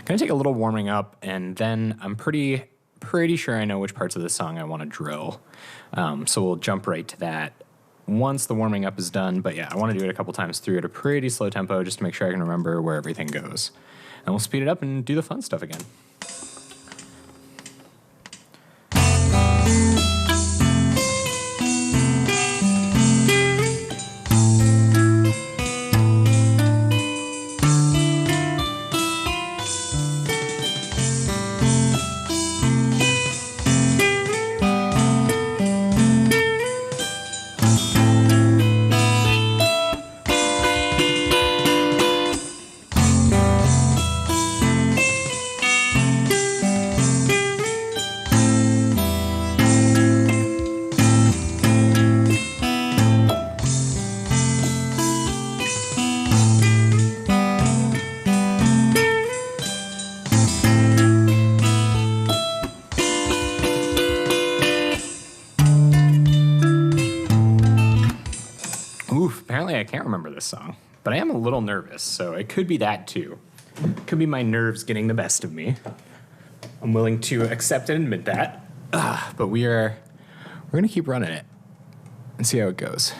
Gonna take a little warming up, and then I'm pretty sure I know which parts of the song I want to drill. So we'll jump right to that once the warming up is done. But yeah, I want to do it a couple times through at a pretty slow tempo just to make sure I can remember where everything goes. And we'll speed it up and do the fun stuff again. Apparently I can't remember this song, but I am a little nervous, so it could be that too. It could be my nerves getting the best of me. I'm willing to accept and admit that. But we're gonna keep running it and see how it goes.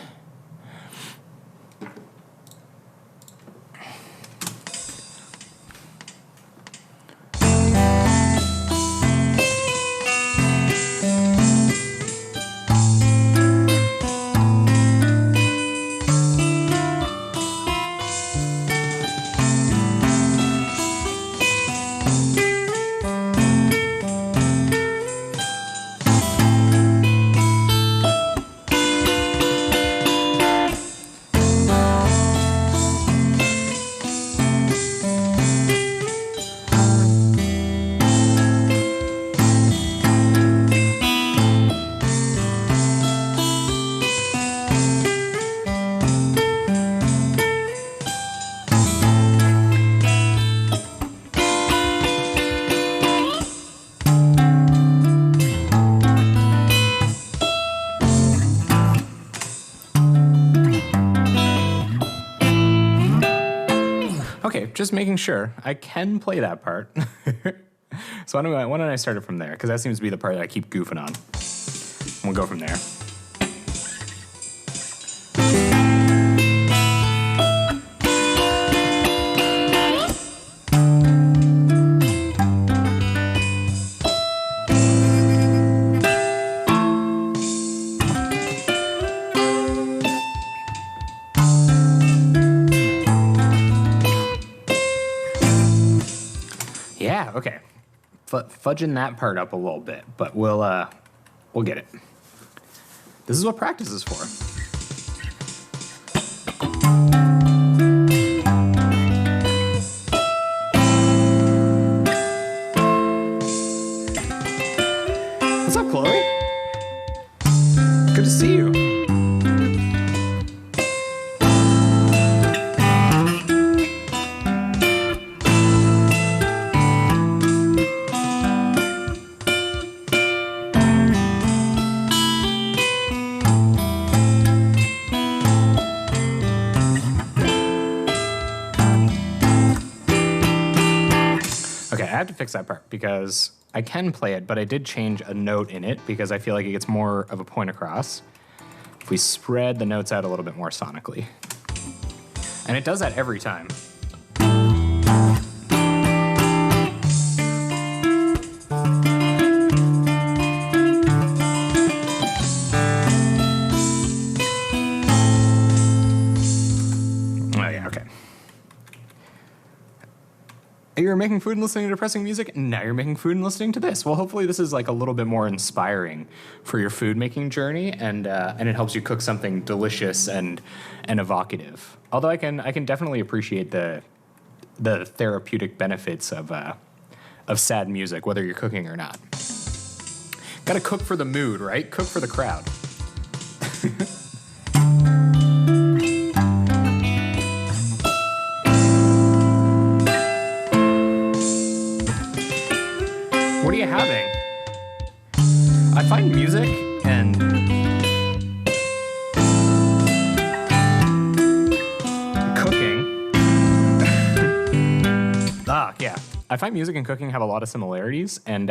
Okay, just making sure. I can play that part. So why don't I start it from there? Because that seems to be the part that I keep goofing on. We'll go from there. Yeah, okay. Fudging that part up a little bit, but we'll get it. This is what practice is for. What's up, Chloe? Good to see you. Okay, I have to fix that part because I can play it, but I did change a note in it because I feel like it gets more of a point across if we spread the notes out a little bit more sonically. And it does that every time. Oh yeah, okay. You were making food and listening to depressing music, and now you're making food and listening to this. Well, hopefully this is like a little bit more inspiring for your food making journey, and it helps you cook something delicious and evocative. Although I can definitely appreciate the therapeutic benefits of sad music, whether you're cooking or not. Gotta cook for the mood, right? Cook for the crowd. What are you having? I find music and cooking. Yeah. I find music and cooking have a lot of similarities, and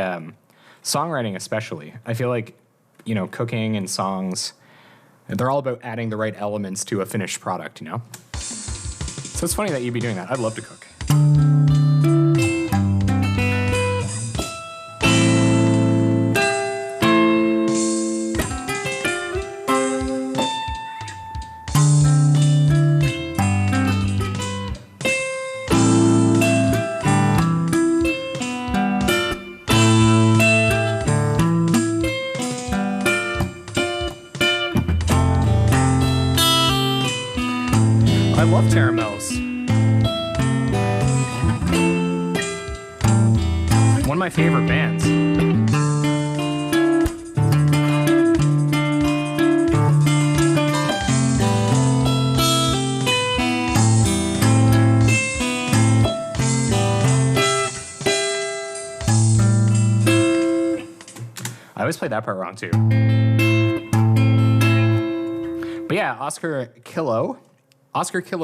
songwriting especially. I feel like, cooking and songs, they're all about adding the right elements to a finished product, So it's funny that you'd be doing that. I'd love to cook. I love Caramel's. One of my favorite bands. I always play that part wrong too. But yeah, Oscar Kilo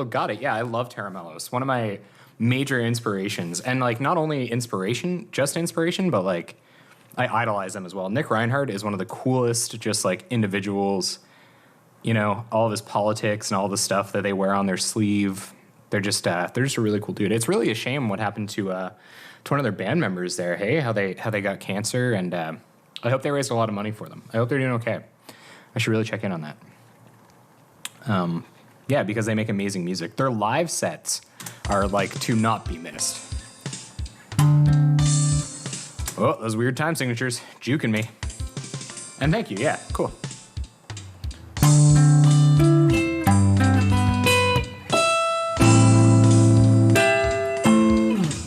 got it. Yeah, I love Caramellos. One of my major inspirations. And not only just inspiration, but I idolize them as well. Nick Reinhardt is one of the coolest just individuals. All of his politics and all the stuff that they wear on their sleeve. They're just a really cool dude. It's really a shame what happened to one of their band members there. Hey, how they got cancer, and I hope they raised a lot of money for them. I hope they're doing okay. I should really check in on that. Yeah, because they make amazing music. Their live sets are to not be missed. Oh, those weird time signatures juking me. And thank you. Yeah, cool.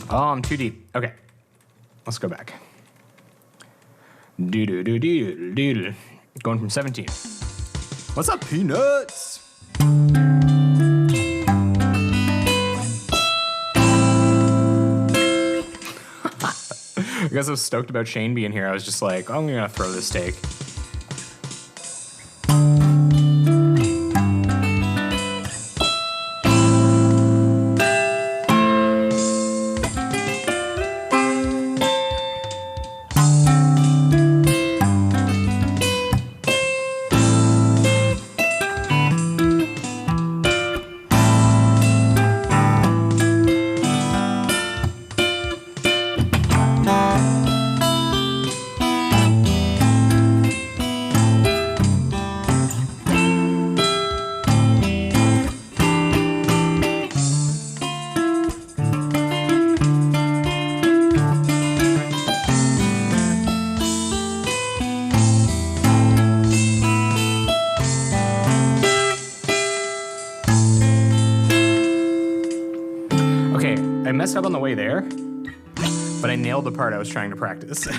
Oh, I'm too deep. Okay, let's go back. Going from 17. What's up, Peanuts? I guess I was stoked about Shane being here. I was just like, I'm gonna throw this steak. I messed up on the way there, but I nailed the part I was trying to practice.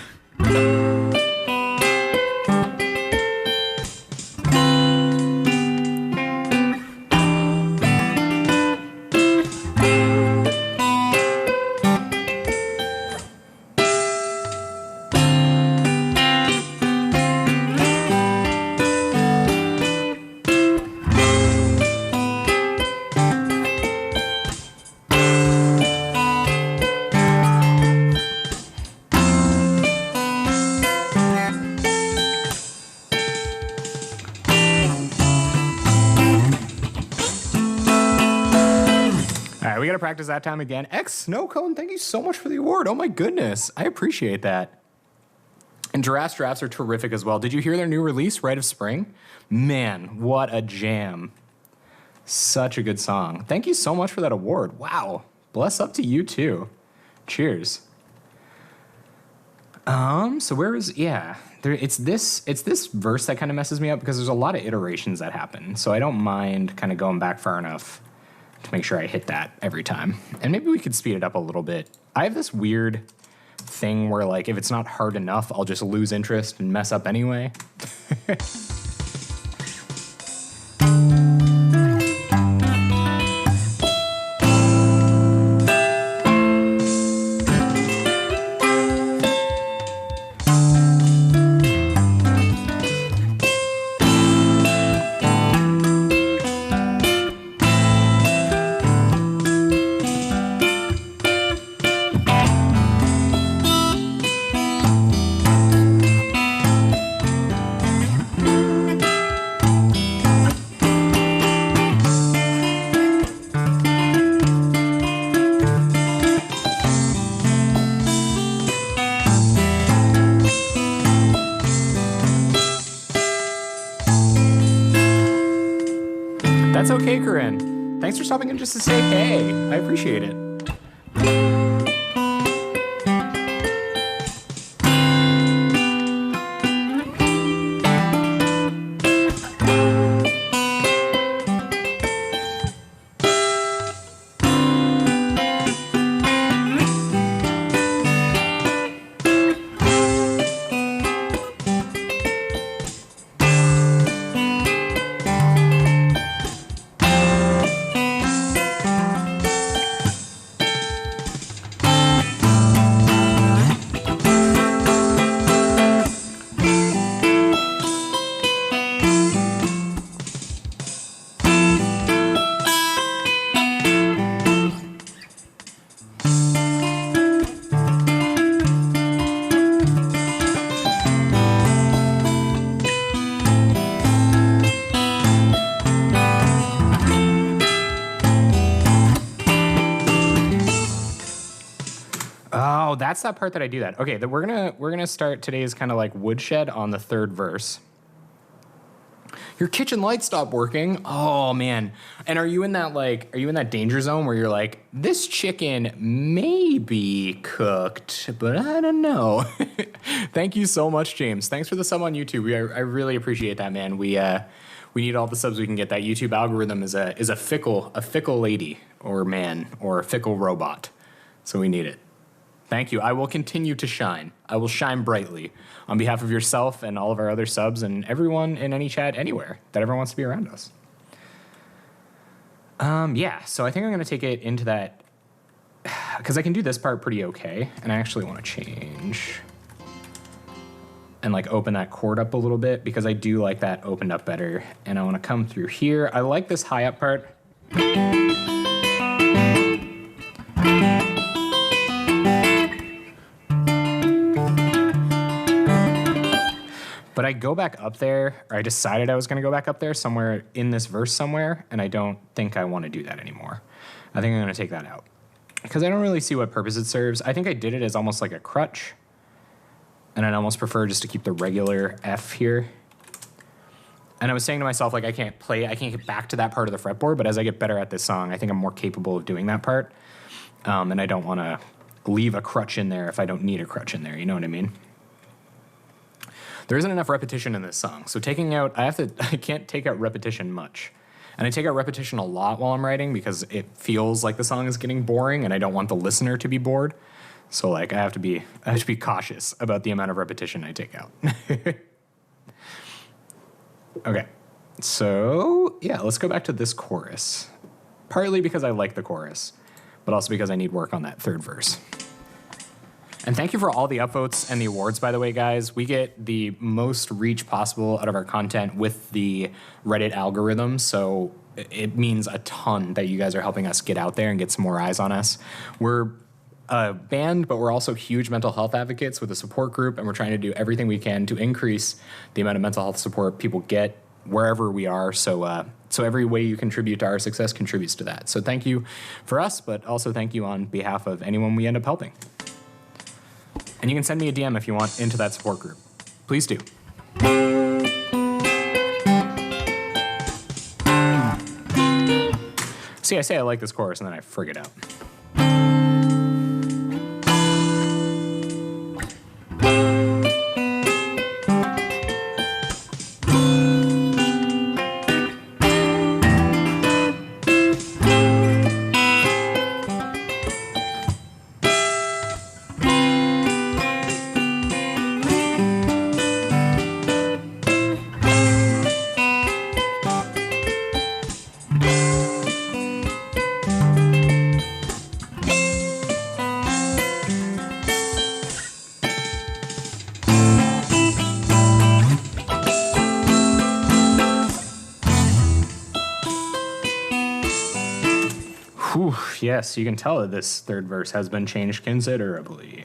We got to practice that time again. X Snow Cone, thank you so much for the award. Oh my goodness. I appreciate that. And Giraffe Straps are terrific as well. Did you hear their new release, Rite of Spring? Man, what a jam. Such a good song. Thank you so much for that award. Wow. Bless up to you too. Cheers. So where is, it's this verse that kind of messes me up because there's a lot of iterations that happen. So I don't mind kind of going back far enough to make sure I hit that every time. And maybe we could speed it up a little bit. I have this weird thing where if it's not hard enough, I'll just lose interest and mess up anyway. okay, Corinne. Thanks for stopping in just to say hey. I appreciate it. Oh, that's that part that I do that. Okay, we're gonna start today's kind of like woodshed on the third verse. Your kitchen light stopped working. Oh man. And are you in that danger zone where you're like, this chicken may be cooked, but I don't know. Thank you so much, James. Thanks for the sub on YouTube. I really appreciate that, man. We need all the subs we can get. That YouTube algorithm is a fickle lady or man or a fickle robot. So we need it. Thank you. I will continue to shine. I will shine brightly on behalf of yourself and all of our other subs and everyone in any chat anywhere that ever wants to be around us. Yeah, so I think I'm going to take it into that, because I can do this part pretty okay, and I actually want to change and like open that chord up a little bit, because I do like that opened up better, and I want to come through here. I like this high up part. But I go back up there, or I decided I was going to go back up there somewhere in this verse somewhere, and I don't think I want to do that anymore. I think I'm going to take that out, because I don't really see what purpose it serves. I think I did it as almost like a crutch, and I'd almost prefer just to keep the regular F here. And I was saying to myself, like, I can't get back to that part of the fretboard, but as I get better at this song, I think I'm more capable of doing that part. And I don't want to leave a crutch in there if I don't need a crutch in there, you know what I mean? There isn't enough repetition in this song, so I can't take out repetition much. And I take out repetition a lot while I'm writing because it feels like the song is getting boring and I don't want the listener to be bored. So like I have to be cautious about the amount of repetition I take out. Okay, so yeah, let's go back to this chorus. Partly because I like the chorus, but also because I need work on that third verse. And thank you for all the upvotes and the awards, by the way, guys. We get the most reach possible out of our content with the Reddit algorithm, so it means a ton that you guys are helping us get out there and get some more eyes on us. We're a band, but we're also huge mental health advocates with a support group, and we're trying to do everything we can to increase the amount of mental health support people get wherever we are. So every way you contribute to our success contributes to that. So thank you for us, but also thank you on behalf of anyone we end up helping. And you can send me a DM if you want into that support group. Please do. See, I say I like this chorus and then I frig it out. Yes, you can tell that this third verse has been changed considerably.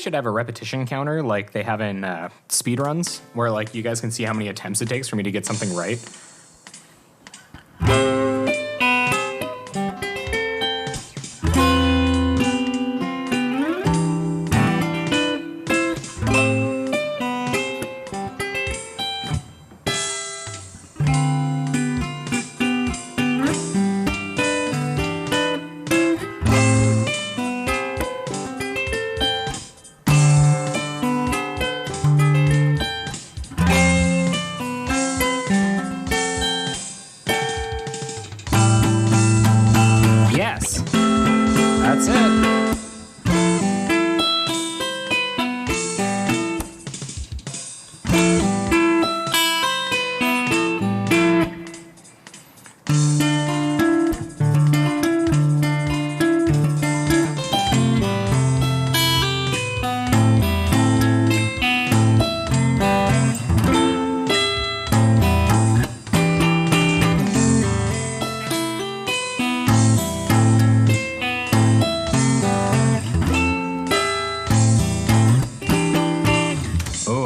should have a repetition counter like they have in speed runs, where like you guys can see how many attempts it takes for me to get something right. That's it.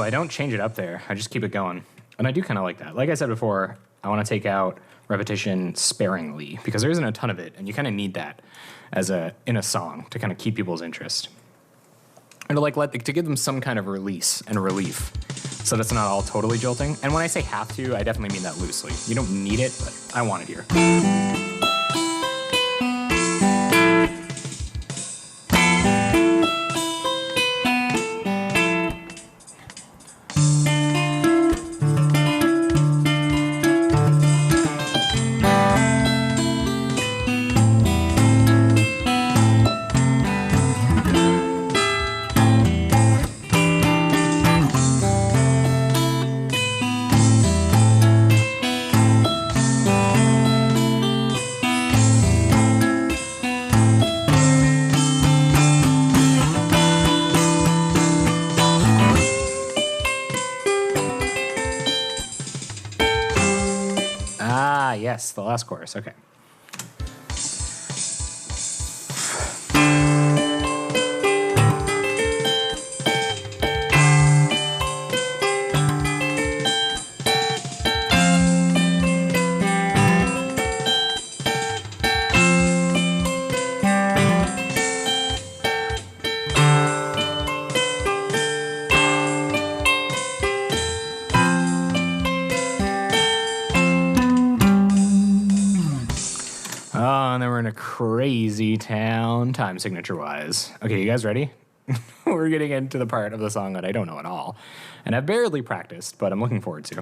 I don't change it up there. I just keep it going. And I do kind of like that. Like I said before, I want to take out repetition sparingly because there isn't a ton of it, and you kind of need that as in a song to kind of keep people's interest. And to give them some kind of release and relief so that it's not all totally jolting. And when I say have to, I definitely mean that loosely. You don't need it, but I want it here. Yes, the last chorus. Okay. And then we're in a crazy town, time signature-wise. Okay, you guys ready? We're getting into the part of the song that I don't know at all. And I've barely practiced, but I'm looking forward to.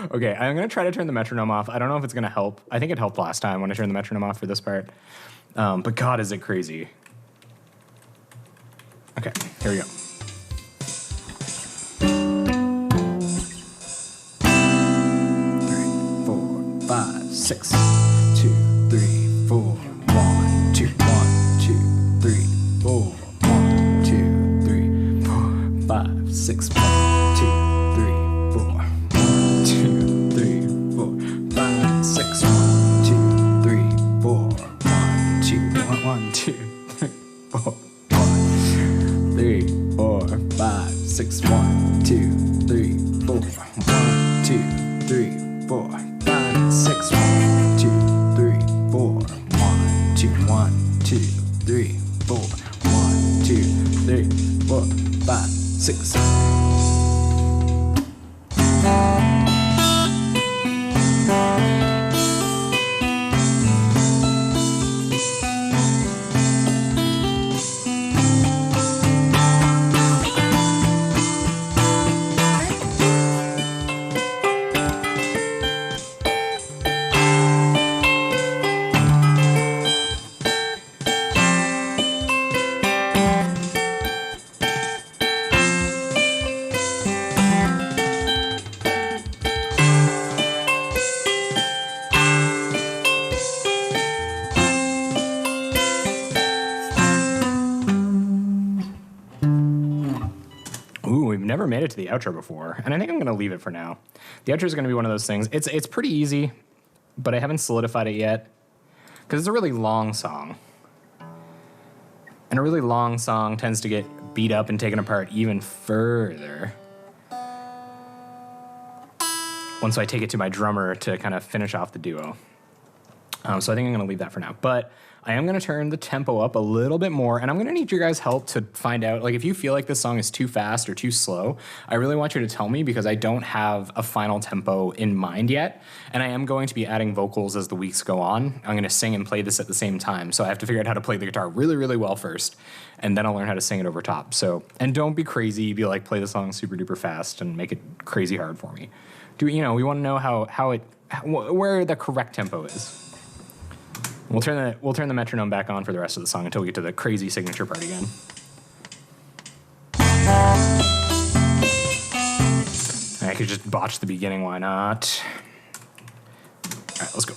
Okay, I'm going to try to turn the metronome off. I don't know if it's going to help. I think it helped last time when I turned the metronome off for this part. But God, is it crazy. Okay, here we go. 3, 4, 5, 6. 2, 3, 4. 1, 2, 1, 2, 3, 4. 1, 2, 3, 4, 5, 6. 1, 2, 3, 4. 2, 3, 4, 5, 6. 1, 2, 3, 4. 1, 2, 1, 2, 3, 4. 1, 3, 4, 5, 6. 1, 2, 3, 4. 1, 2, 3, 4, 5, 6. 1, 2, 3, 4. 1, 2, 1, 2, 3, 4. 1, 2, 3, 4, 5, 6. never made it to the outro before, and I think I'm going to leave it for now. The outro is going to be one of those things. It's pretty easy, but I haven't solidified it yet because it's a really long song. And a really long song tends to get beat up and taken apart even further once I take it to my drummer to kind of finish off the duo. So I think I'm going to leave that for now. But I am going to turn the tempo up a little bit more, and I'm going to need your guys' help to find out, like, if you feel like this song is too fast or too slow, I really want you to tell me because I don't have a final tempo in mind yet, and I am going to be adding vocals as the weeks go on. I'm going to sing and play this at the same time, so I have to figure out how to play the guitar really, really well first, and then I'll learn how to sing it over top. So, and don't be crazy, be like, play the song super duper fast and make it crazy hard for me. We want to know where the correct tempo is. We'll turn the metronome back on for the rest of the song until we get to the crazy signature part again. I could just botch the beginning, why not? All right, let's go.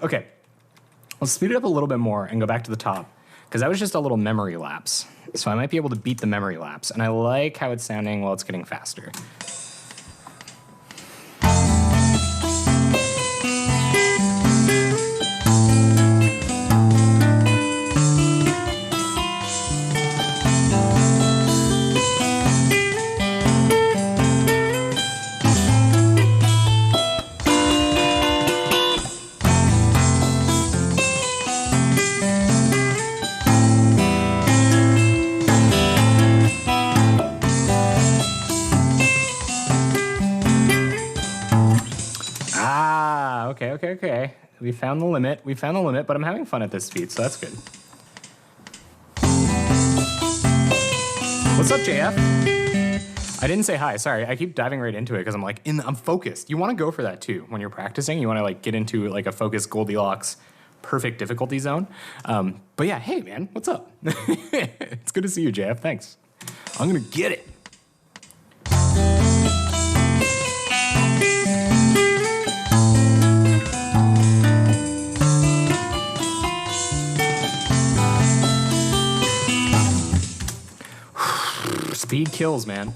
Okay, let's speed it up a little bit more and go back to the top, because that was just a little memory lapse. So I might be able to beat the memory lapse, and I like how it's sounding while it's getting faster. Okay. We found the limit, but I'm having fun at this speed, so that's good. What's up, JF? I didn't say hi, sorry. I keep diving right into it because I'm like, I'm focused. You want to go for that too. When you're practicing, you want to like get into like a focused Goldilocks perfect difficulty zone. But yeah, hey man, what's up? It's good to see you, JF, thanks. I'm gonna get it. Speed kills, man.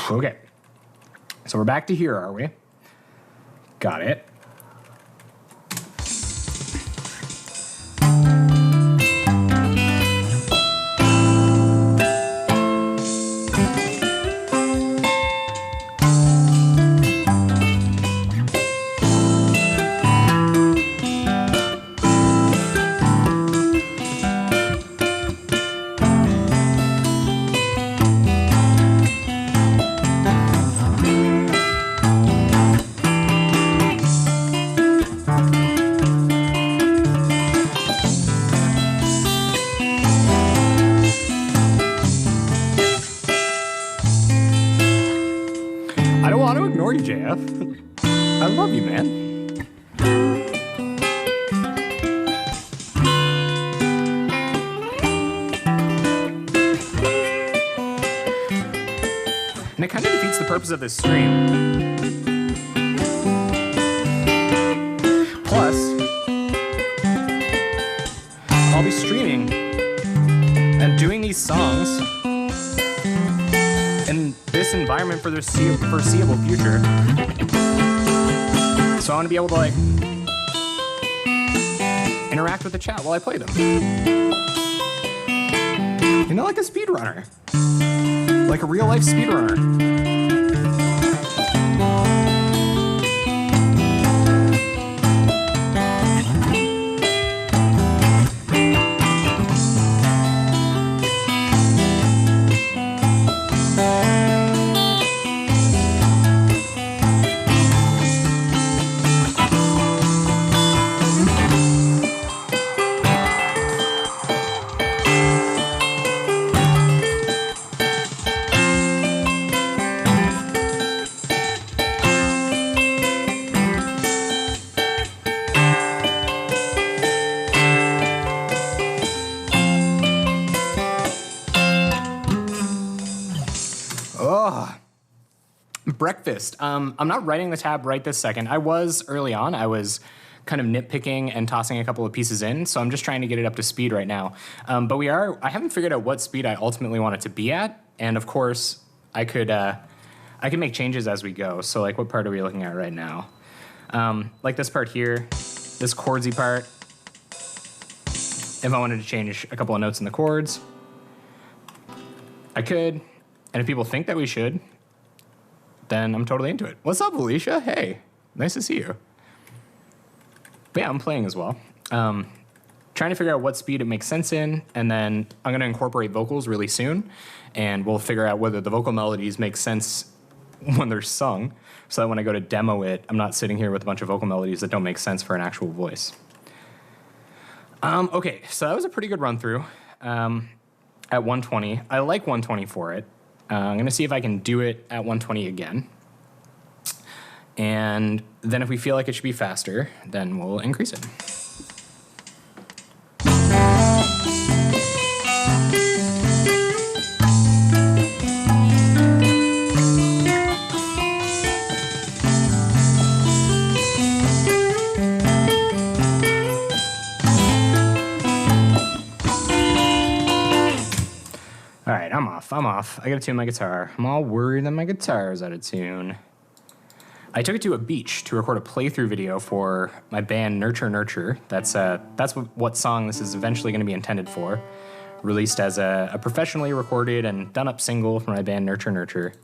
Okay, so we're back to here, are we? Got it. And it kind of defeats the purpose of this stream. Plus, I'll be streaming and doing these songs in this environment for the foreseeable future. So I want to be able to like interact with the chat while I play them. You know, like a speedrunner. Like a real life speedrunner. Breakfast. I'm not writing the tab right this second. I was early on. I was kind of nitpicking and tossing a couple of pieces in, so I'm just trying to get it up to speed right now. But I haven't figured out what speed I ultimately want it to be at, and of course, I could make changes as we go. So like, what part are we looking at right now? Like this part here, this chordsy part. If I wanted to change a couple of notes in the chords, I could, and if people think that we should, then I'm totally into it. What's up, Alicia? Hey, nice to see you. But yeah, I'm playing as well. Trying to figure out what speed it makes sense in, and then I'm gonna incorporate vocals really soon, and we'll figure out whether the vocal melodies make sense when they're sung, so that when I go to demo it, I'm not sitting here with a bunch of vocal melodies that don't make sense for an actual voice. Okay, so that was a pretty good run through at 120. I like 120 for it. I'm gonna see if I can do it at 120 again. And then if we feel like it should be faster, then we'll increase it. All right, I'm off. I gotta tune my guitar. I'm all worried that my guitar is out of tune. I took it to a beach to record a playthrough video for my band Nurture Nurture. That's what song this is eventually gonna be intended for. Released as a professionally recorded and done up single for my band Nurture Nurture.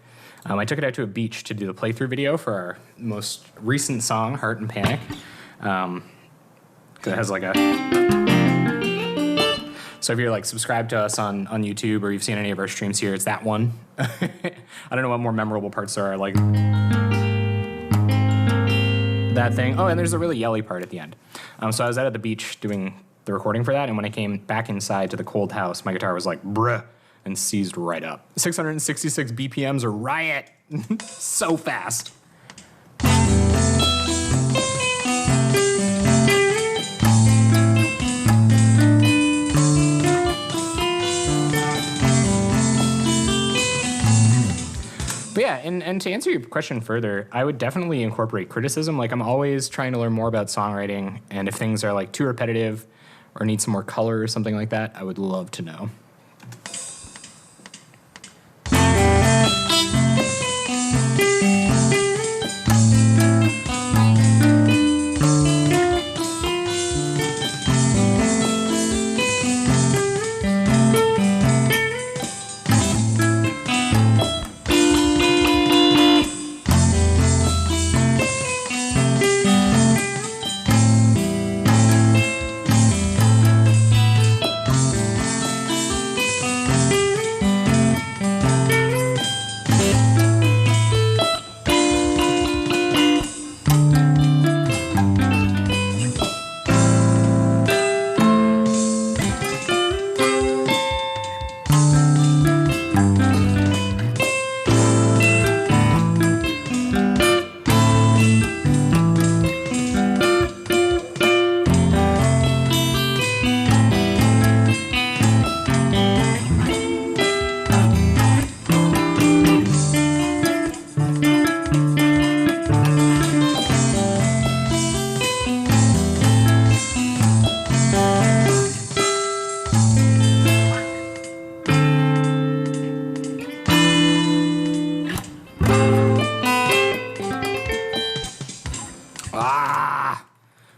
I took it out to a beach to do the playthrough video for our most recent song, Heart and Panic. 'Cause it has like a... So if you're like subscribed to us on YouTube or you've seen any of our streams here, it's that one. I don't know what more memorable parts there are, like that thing. Oh, and there's a really yelly part at the end. So I was out at the beach doing the recording for that, and when I came back inside to the cold house, my guitar was like, bruh, and seized right up. 666 BPMs are riot. So fast. But yeah, and to answer your question further, I would definitely incorporate criticism. Like, I'm always trying to learn more about songwriting, and if things are like too repetitive or need some more color or something like that, I would love to know.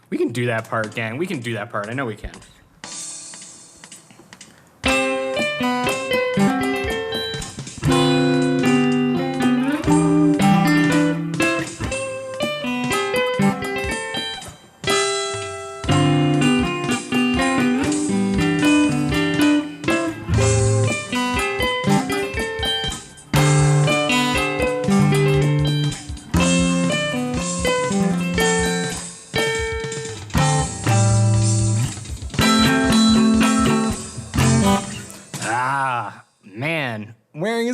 We can do that part, gang. We can do that part. I know we can.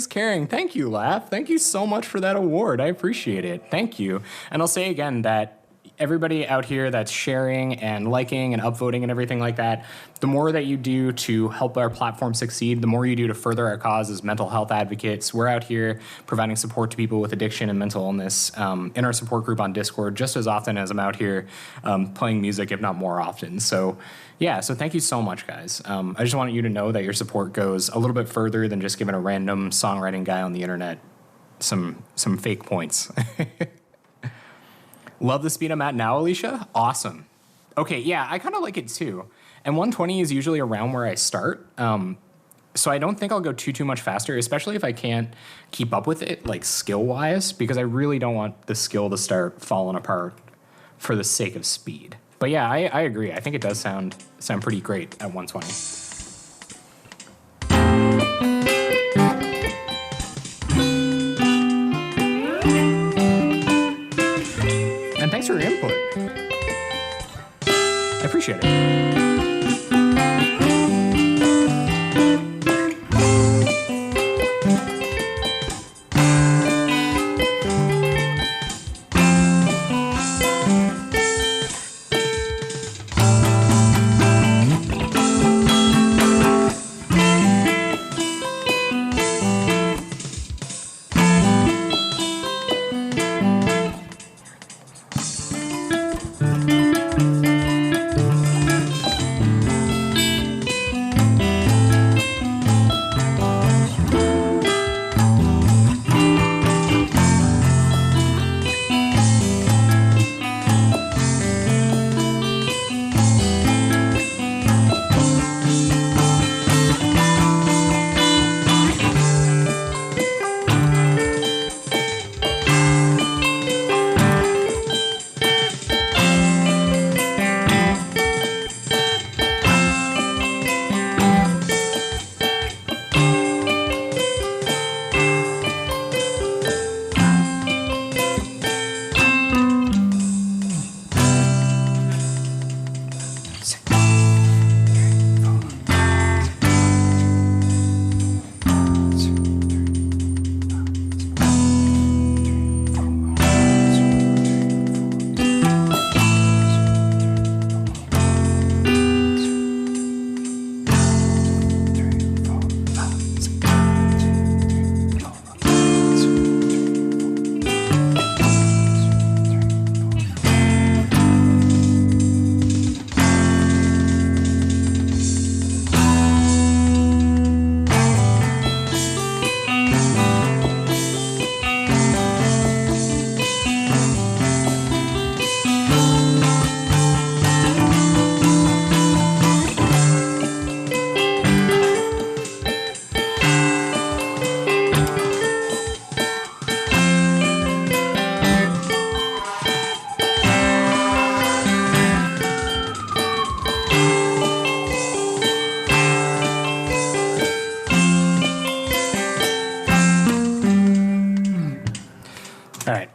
Caring. Thank you, Laugh. Thank you so much for that award. I appreciate it. Thank you. And I'll say again that everybody out here that's sharing and liking and upvoting and everything like that, the more that you do to help our platform succeed, the more you do to further our cause as mental health advocates. We're out here providing support to people with addiction and mental illness in our support group on Discord just as often as I'm out here playing music, if not more often. So yeah, so thank you so much, guys. I just wanted you to know that your support goes a little bit further than just giving a random songwriting guy on the internet some fake points. Love the speed I'm at now, Alicia. Awesome. Okay, yeah, I kind of like it too. And 120 is usually around where I start. So I don't think I'll go too much faster, especially if I can't keep up with it, like skill-wise, because I really don't want the skill to start falling apart for the sake of speed. But yeah, I agree. I think it does sound pretty great at 120. And thanks for your input. I appreciate it.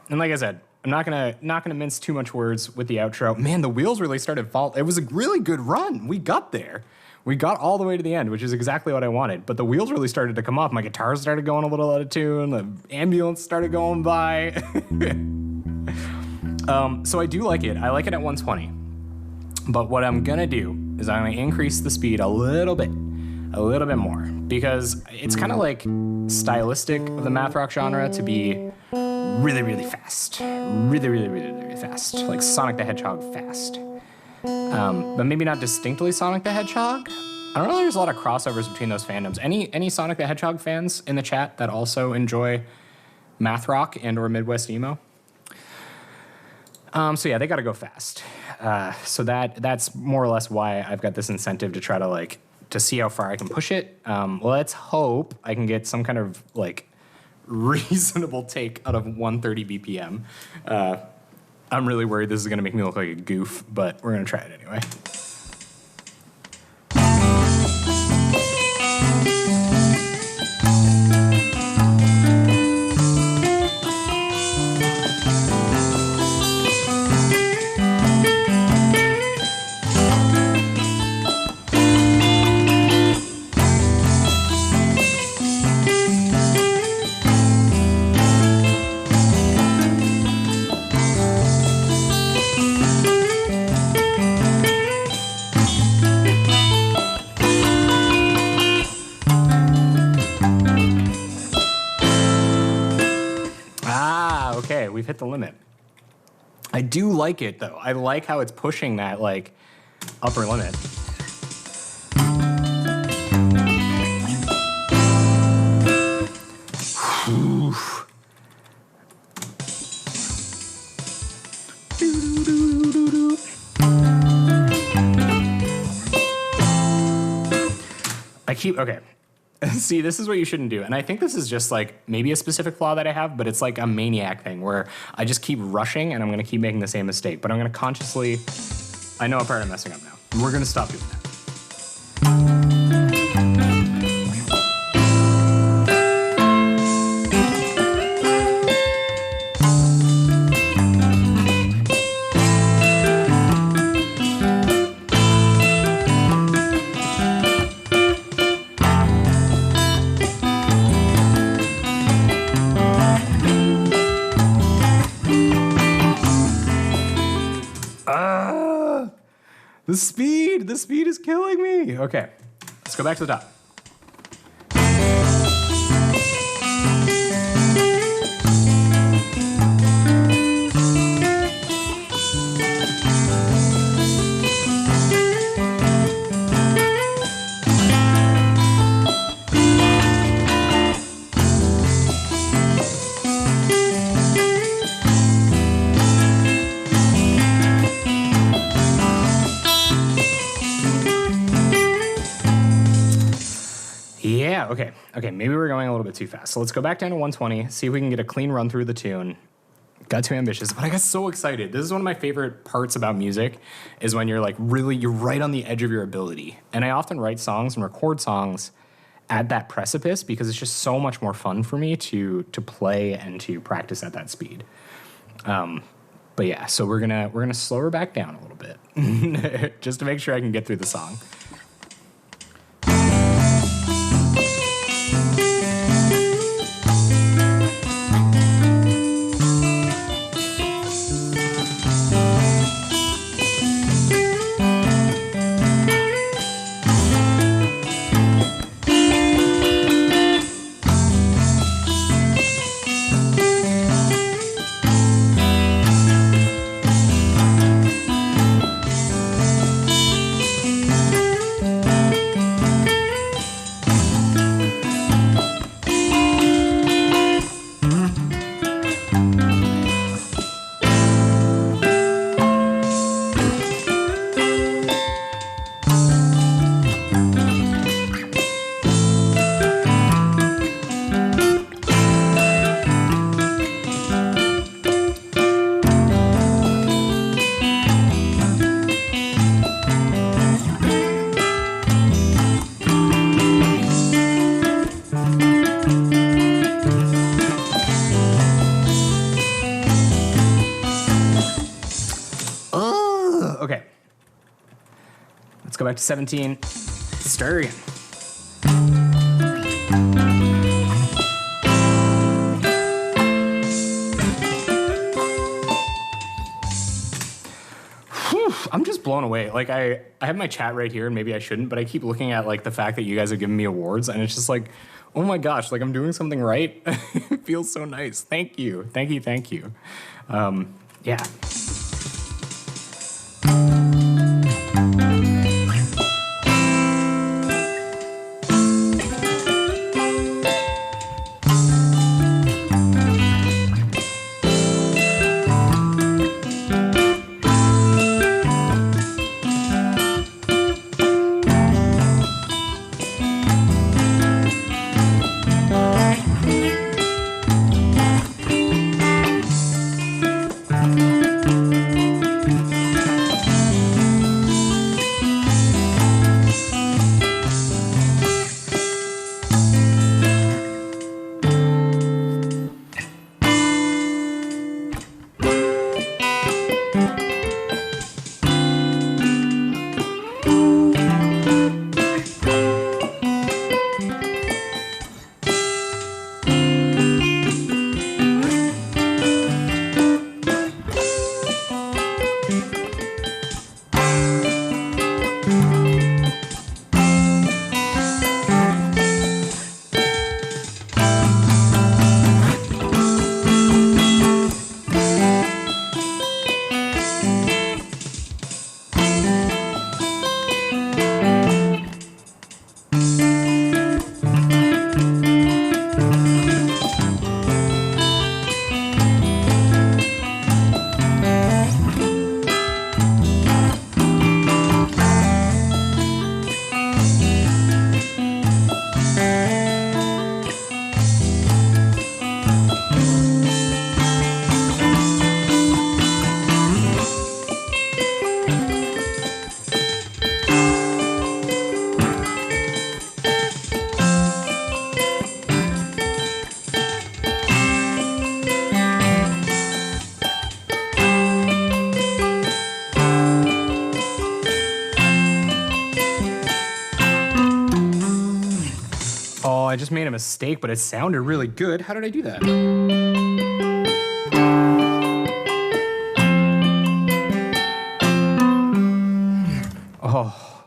And like I said, I'm not gonna mince too much words with the outro. Man, the wheels really started falling. It was a really good run. We got there. We got all the way to the end, which is exactly what I wanted. But the wheels really started to come off. My guitar started going a little out of tune. The ambulance started going by. So I do like it. I like it at 120. But what I'm gonna do is I'm gonna increase the speed a little bit more, because it's kind of like stylistic of the math rock genre to be really, really fast. Really, really, really, really fast. Like Sonic the Hedgehog fast. But maybe not distinctly Sonic the Hedgehog. I don't know, there's a lot of crossovers between those fandoms. Any Sonic the Hedgehog fans in the chat that also enjoy math rock and or Midwest emo? So yeah, they got to go fast. So that's more or less why I've got this incentive to try to to see how far I can push it. Let's hope I can get some kind of reasonable take out of 130 BPM. I'm really worried this is going to make me look like a goof, but we're going to try it anyway. Okay, we've hit the limit. I do like it though. I like how it's pushing that upper limit. Oof. Okay. See, this is what you shouldn't do. And I think this is just maybe a specific flaw that I have, but it's like a maniac thing where I just keep rushing and I'm going to keep making the same mistake. But I'm going to consciously, I know what part I'm messing up now. And we're going to stop doing that. The speed is killing me. Okay, let's go back to the top. Yeah, okay, maybe we're going a little bit too fast. So let's go back down to 120, see if we can get a clean run through the tune. Got too ambitious, but I got so excited. This is one of my favorite parts about music, is when you're you're right on the edge of your ability. And I often write songs and record songs at that precipice because it's just so much more fun for me to play and to practice at that speed. But yeah, so we're gonna slow her back down a little bit just to make sure I can get through the song. Okay. Let's go back to 17. Stir again. I'm just blown away. I have my chat right here, and maybe I shouldn't, but I keep looking at the fact that you guys have given me awards, and it's just oh my gosh, I'm doing something right. It feels so nice. Thank you. Yeah. just made a mistake, but it sounded really good. How did I do that? Oh,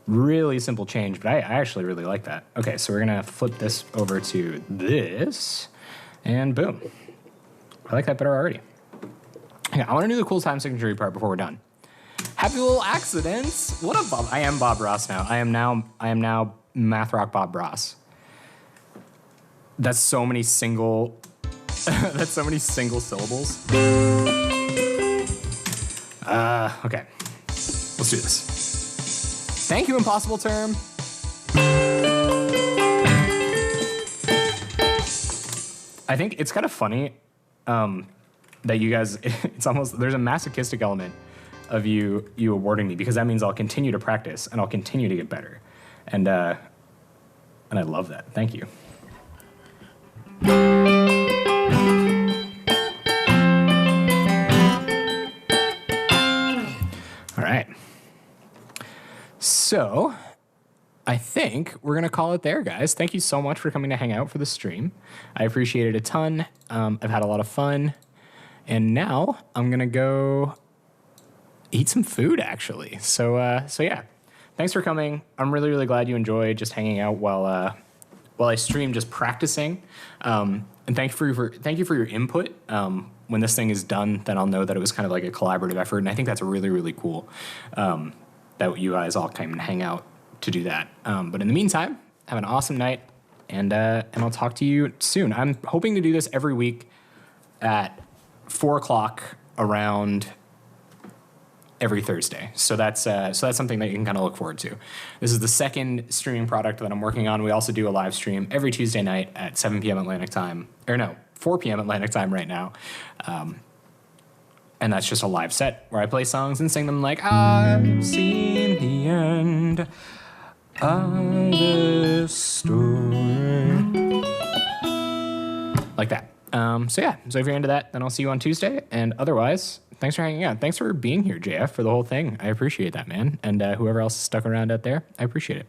really simple change, but I actually really like that. Okay, so we're gonna flip this over to this, and boom. I like that better already. Okay, I wanna do the cool time signature part before we're done. Happy little accidents. What up, Bob? I am Bob Ross now. I am now math rock Bob Ross. That's so many single that's so many single syllables. Okay. Let's do this. Thank you, Impossible Term. I think it's kind of funny that you guys, it's almost, there's a masochistic element of you awarding me, because that means I'll continue to practice and I'll continue to get better. And I love that. Thank you. All right. So I think we're going to call it there, guys. Thank you so much for coming to hang out for the stream. I appreciate it a ton. I've had a lot of fun. And now I'm going to go eat some food, actually. So yeah, thanks for coming. I'm really, really glad you enjoyed just hanging out while I stream, just practicing. And thank you for your input. When this thing is done, then I'll know that it was kind of like a collaborative effort. And I think that's really, really cool that you guys all came and hang out to do that. But in the meantime, have an awesome night, and I'll talk to you soon. I'm hoping to do this every week at 4 o'clock around every Thursday. So that's something that you can kind of look forward to. This is the second streaming product that I'm working on. We also do a live stream every Tuesday night at 7 p.m. Atlantic time, 4 p.m. Atlantic time right now. And that's just a live set where I play songs and sing them like, I've seen the end of this story. Like that. So yeah, so if you're into that, then I'll see you on Tuesday. And otherwise, thanks for hanging out. Thanks for being here, JF, for the whole thing. I appreciate that, man. And whoever else is stuck around out there, I appreciate it.